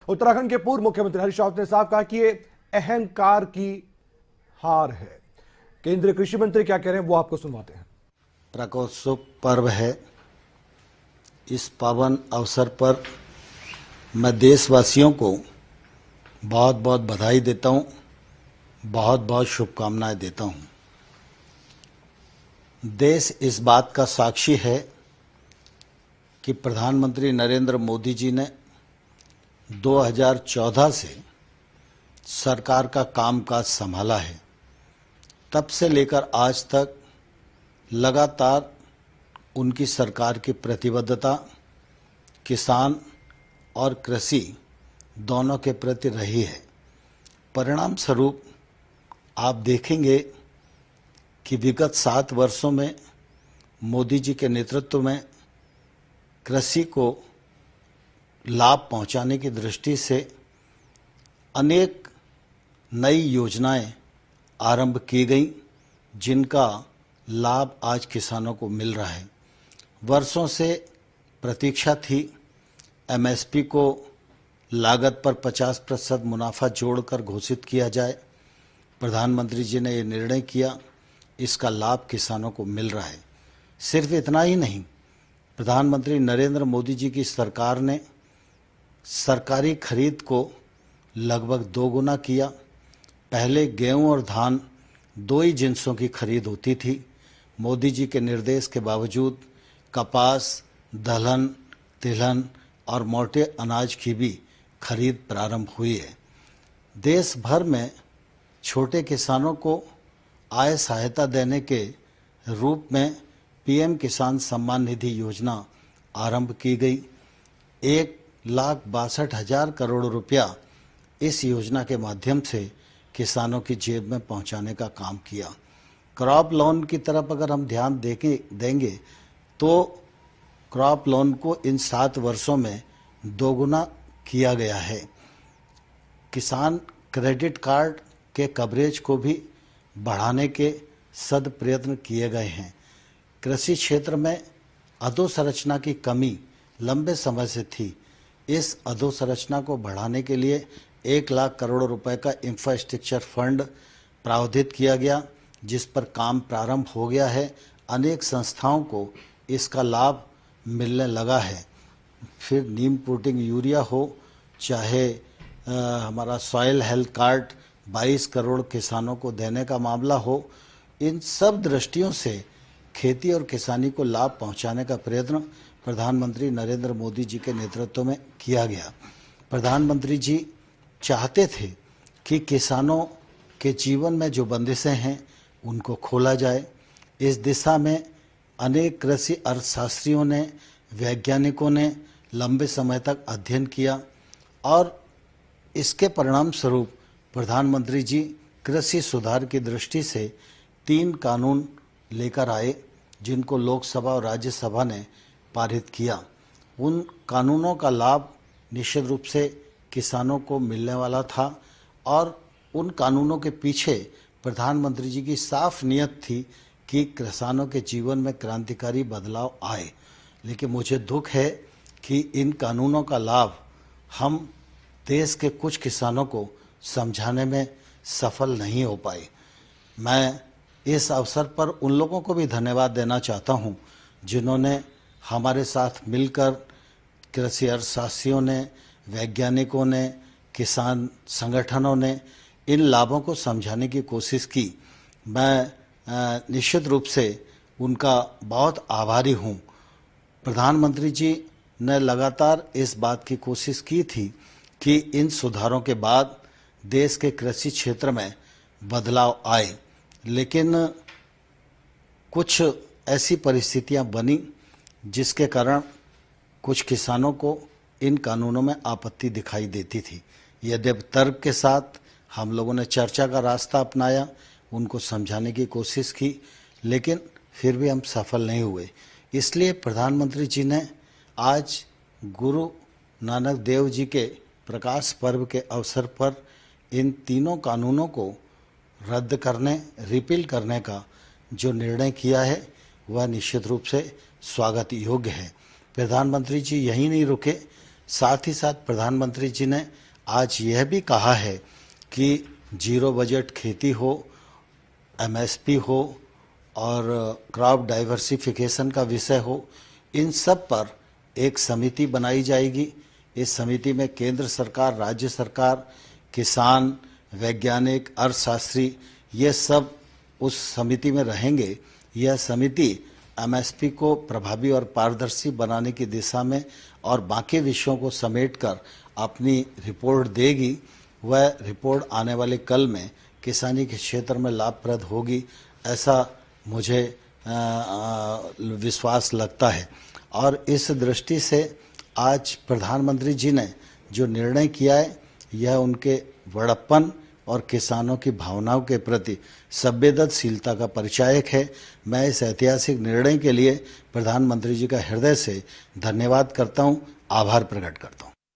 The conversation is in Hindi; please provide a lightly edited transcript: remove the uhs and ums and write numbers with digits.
उत्तराखंड के पूर्व मुख्यमंत्री हरीश रावत ने साफ कहा कि ये अहंकार की हार है। केंद्रीय कृषि मंत्री क्या कह रहे हैं वो आपको सुनवाते हैं। प्रकोत्सव पर्व है। इस पावन अवसर पर मैं देशवासियों को बहुत बहुत बधाई देता हूं, बहुत बहुत शुभकामनाएं देता हूं। देश इस बात का साक्षी है कि प्रधानमंत्री नरेंद्र मोदी जी ने 2014 से सरकार का कामकाज संभाला है। तब से लेकर आज तक लगातार उनकी सरकार की प्रतिबद्धता किसान और कृषि दोनों के प्रति रही है। परिणाम स्वरूप आप देखेंगे कि विगत 7 वर्षों में मोदी जी के नेतृत्व में कृषि को लाभ पहुंचाने की दृष्टि से अनेक नई योजनाएं आरंभ की गई, जिनका लाभ आज किसानों को मिल रहा है। वर्षों से प्रतीक्षा थी एमएसपी को लागत पर 50% मुनाफा जोड़कर घोषित किया जाए। प्रधानमंत्री जी ने ये निर्णय किया, इसका लाभ किसानों को मिल रहा है। सिर्फ इतना ही नहीं, प्रधानमंत्री नरेंद्र मोदी जी की सरकार ने सरकारी खरीद को लगभग 2 गुना किया। पहले गेहूं और धान 2 ही जिन्सों की खरीद होती थी। मोदी जी के निर्देश के बावजूद कपास, दलहन, तिलहन और मोटे अनाज की भी खरीद प्रारंभ हुई है। देश भर में छोटे किसानों को आय सहायता देने के रूप में पीएम किसान सम्मान निधि योजना आरंभ की गई। 1,62,000 करोड़ रुपया इस योजना के माध्यम से किसानों की जेब में पहुंचाने का काम किया। क्रॉप लोन की तरफ अगर हम ध्यान देंगे तो क्रॉप लोन को इन 7 वर्षों में 2 गुना किया गया है। किसान क्रेडिट कार्ड के कवरेज को भी बढ़ाने के सद प्रयत्न किए गए हैं। कृषि क्षेत्र में अधोसंरचना की कमी लंबे समय से थी। इस अधोसंरचना को बढ़ाने के लिए 1 लाख करोड़ रुपए का इंफ्रास्ट्रक्चर फंड प्रावधानित किया गया, जिस पर काम प्रारंभ हो गया है। अनेक संस्थाओं को इसका लाभ मिलने लगा है। फिर नीम प्रोटीन यूरिया हो, चाहे हमारा सॉइल हेल्थ कार्ड 22 करोड़ किसानों को देने का मामला हो, इन सब दृष्टियों से खेती और किसानी को लाभ पहुंचाने का प्रयत्न प्रधानमंत्री नरेंद्र मोदी जी के नेतृत्व में किया गया। प्रधानमंत्री जी चाहते थे कि किसानों के जीवन में जो बंदिशें हैं उनको खोला जाए। इस दिशा में अनेक कृषि अर्थशास्त्रियों ने, वैज्ञानिकों ने लंबे समय तक अध्ययन किया और इसके परिणाम स्वरूप प्रधानमंत्री जी कृषि सुधार की दृष्टि से 3 कानून लेकर आए, जिनको लोकसभा और राज्यसभा ने पारित किया। उन कानूनों का लाभ निश्चित रूप से किसानों को मिलने वाला था और उन कानूनों के पीछे प्रधानमंत्री जी की साफ नियत थी कि किसानों के जीवन में क्रांतिकारी बदलाव आए। लेकिन मुझे दुख है कि इन कानूनों का लाभ हम देश के कुछ किसानों को समझाने में सफल नहीं हो पाए। मैं इस अवसर पर उन लोगों को भी धन्यवाद देना चाहता हूं, जिन्होंने हमारे साथ मिलकर कृषि अर्थशास्त्रियों ने, वैज्ञानिकों ने, किसान संगठनों ने इन लाभों को समझाने की कोशिश की। मैं निश्चित रूप से उनका बहुत आभारी हूं। प्रधानमंत्री जी ने लगातार इस बात की कोशिश की थी कि इन सुधारों के बाद देश के कृषि क्षेत्र में बदलाव आए, लेकिन कुछ ऐसी परिस्थितियां बनी जिसके कारण कुछ किसानों को इन कानूनों में आपत्ति दिखाई देती थी। यद्यपि तर्क के साथ हम लोगों ने चर्चा का रास्ता अपनाया, उनको समझाने की कोशिश की, लेकिन फिर भी हम सफल नहीं हुए। इसलिए प्रधानमंत्री जी ने आज गुरु नानक देव जी के प्रकाश पर्व के अवसर पर इन 3 कानूनों को रद्द करने, रिपील करने का जो निर्णय किया है वह निश्चित रूप से स्वागत योग्य है। प्रधानमंत्री जी यहीं नहीं रुके, साथ ही साथ प्रधानमंत्री जी ने आज यह भी कहा है कि जीरो बजट खेती हो, एमएसपी हो और क्रॉप डाइवर्सिफिकेशन का विषय हो, इन सब पर एक समिति बनाई जाएगी। इस समिति में केंद्र सरकार, राज्य सरकार, किसान, वैज्ञानिक, अर्थशास्त्री, ये सब उस समिति में रहेंगे। यह समिति एमएसपी को प्रभावी और पारदर्शी बनाने की दिशा में और बाकी विषयों को समेटकर अपनी रिपोर्ट देगी। वह रिपोर्ट आने वाले कल में किसानी के क्षेत्र में लाभप्रद होगी, ऐसा मुझे विश्वास लगता है। और इस दृष्टि से आज प्रधानमंत्री जी ने जो निर्णय किया है, यह उनके बड़प्पन और किसानों की भावनाओं के प्रति संवेदनशीलता का परिचायक है। मैं इस ऐतिहासिक निर्णय के लिए प्रधानमंत्री जी का हृदय से धन्यवाद करता हूं, आभार प्रकट करता हूं।